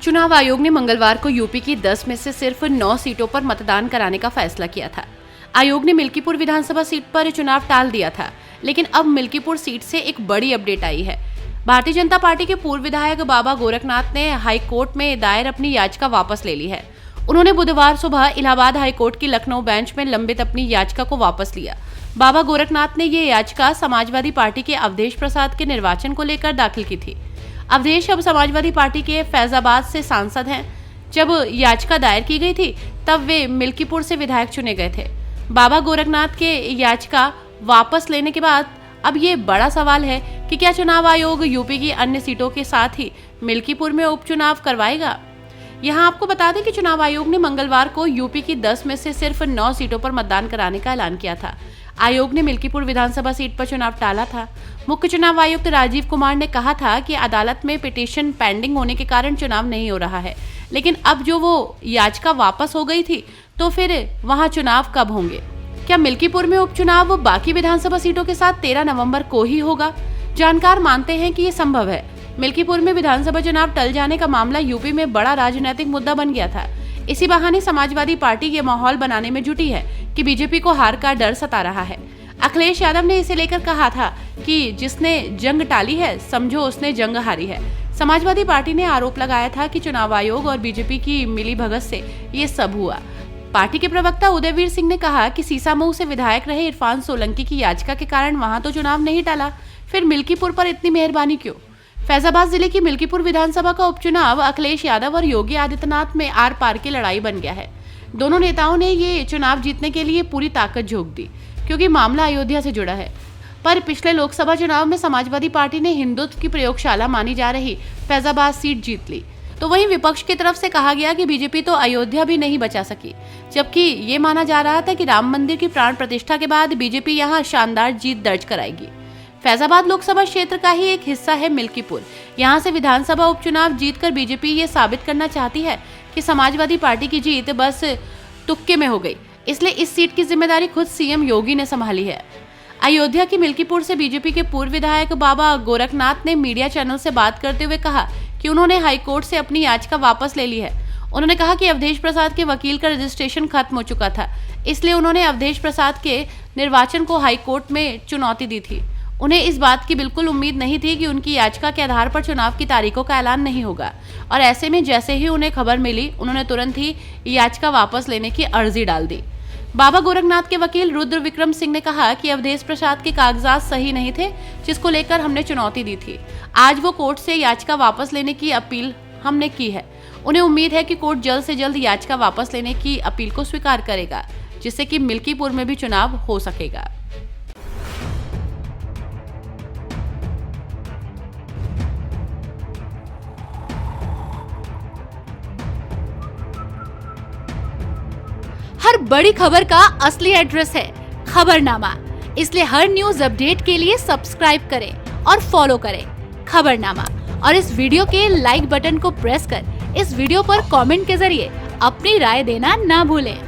चुनाव आयोग ने मंगलवार को यूपी की 10 में से सिर्फ 9 सीटों पर मतदान कराने का फैसला किया था। आयोग ने मिल्कीपुर विधानसभा सीट पर चुनाव टाल दिया था, लेकिन अब मिल्कीपुर सीट से एक बड़ी अपडेट आई है। भारतीय जनता पार्टी के पूर्व विधायक बाबा गोरखनाथ ने हाई कोर्ट में दायर अपनी याचिका वापस ले ली है। उन्होंने बुधवार सुबह इलाहाबाद हाई कोर्ट की लखनऊ बेंच में लंबित अपनी याचिका को वापस लिया। बाबा गोरखनाथ ने ये याचिका समाजवादी पार्टी के अवधेश प्रसाद के निर्वाचन को लेकर दाखिल की थी। अवधेश अब समाजवादी पार्टी के फैजाबाद से सांसद हैं। जब याचिका दायर की गई थी तब वे मिल्कीपुर से विधायक चुने गए थे। बाबा गोरखनाथ के याचिका वापस लेने के बाद अब ये बड़ा सवाल है कि क्या चुनाव आयोग यूपी की अन्य सीटों के साथ ही मिल्कीपुर में उपचुनाव करवाएगा। यहाँ आपको बता दें कि चुनाव आयोग ने मंगलवार को यूपी की 10 में से सिर्फ 9 सीटों पर मतदान कराने का ऐलान किया था। आयोग ने मिल्कीपुर विधानसभा सीट पर चुनाव टाला था। मुख्य चुनाव आयुक्त राजीव कुमार ने कहा था कि अदालत में पिटीशन पेंडिंग होने के कारण चुनाव नहीं हो रहा है, लेकिन अब जो वो याचिका वापस हो गई थी तो फिर वहां चुनाव कब होंगे। क्या मिल्कीपुर में उपचुनाव बाकी विधानसभा सीटों के साथ 13 नवंबर को ही होगा। जानकार मानते हैं कि ये संभव है। मिल्कीपुर में विधानसभा चुनाव टल जाने का मामला यूपी में बड़ा राजनीतिक मुद्दा बन गया था। इसी बहाने समाजवादी पार्टी ये माहौल बनाने में जुटी है कि बीजेपी को हार का डर सता रहा है। अखिलेश यादव ने इसे लेकर कहा था कि जिसने जंग टाली है समझो उसने जंग हारी है। समाजवादी पार्टी ने आरोप लगाया था कि चुनाव आयोग और बीजेपी की मिलीभगत से ये सब हुआ। पार्टी के प्रवक्ता उदयवीर सिंह ने कहा कि सीसामऊ से विधायक रहे इरफान सोलंकी की याचिका के कारण वहां तो चुनाव नहीं टाला, फिर मिल्कीपुर पर इतनी मेहरबानी क्यों। फैजाबाद जिले की मिल्कीपुर विधानसभा का उपचुनाव अखिलेश यादव और योगी आदित्यनाथ में आर पार की लड़ाई बन गया है। दोनों नेताओं ने ये चुनाव जीतने के लिए पूरी ताकत झोंक दी, क्योंकि मामला अयोध्या से जुड़ा है। पर पिछले लोकसभा चुनाव में समाजवादी पार्टी ने हिंदुत्व की प्रयोगशाला मानी जा रही फैजाबाद सीट जीत ली। तो वहीं विपक्ष की तरफ से कहा गया कि बीजेपी तो अयोध्या भी नहीं बचा सकी, जबकि ये माना जा रहा था कि राम मंदिर की प्राण प्रतिष्ठा के बाद बीजेपी यहाँ शानदार जीत दर्ज कराएगी। फैजाबाद लोकसभा क्षेत्र का ही एक हिस्सा है मिल्कीपुर। यहाँ से विधानसभा उपचुनाव जीतकर बीजेपी ये साबित करना चाहती है कि समाजवादी पार्टी की जीत बस तुक्के में हो गई, इसलिए इस सीट की जिम्मेदारी खुद सीएम योगी ने संभाली है। अयोध्या की मिल्कीपुर से बीजेपी के पूर्व विधायक बाबा गोरखनाथ ने मीडिया चैनल से बात करते हुए कहा कि उन्होंने हाईकोर्ट से अपनी याचिका वापस ले ली है। उन्होंने कहा कि अवधेश प्रसाद के वकील का रजिस्ट्रेशन खत्म हो चुका था, इसलिए उन्होंने अवधेश प्रसाद के निर्वाचन को हाईकोर्ट में चुनौती दी थी। उन्हें इस बात की बिल्कुल उम्मीद नहीं थी कि उनकी याचिका के आधार पर चुनाव की तारीखों का ऐलान नहीं होगा, और ऐसे में जैसे ही उन्हें खबर मिली उन्होंने तुरंत ही याचिका वापस लेने की अर्जी डाल दी। बाबा गोरखनाथ के वकील रुद्र विक्रम सिंह ने कहा कि अवधेश प्रसाद के कागजात सही नहीं थे, जिसको लेकर हमने चुनौती दी थी। आज वो कोर्ट से याचिका वापस लेने की अपील हमने की है। उन्हें उम्मीद है कि कोर्ट जल्द से जल्द याचिका वापस लेने की अपील को स्वीकार करेगा, जिससे कि मिल्कीपुर में भी चुनाव हो सकेगा। हर बड़ी खबर का असली एड्रेस है खबरनामा, इसलिए हर न्यूज अपडेट के लिए सब्सक्राइब करें और फॉलो करें खबरनामा। और इस वीडियो के लाइक बटन को प्रेस कर इस वीडियो पर कमेंट के जरिए अपनी राय देना ना भूलें।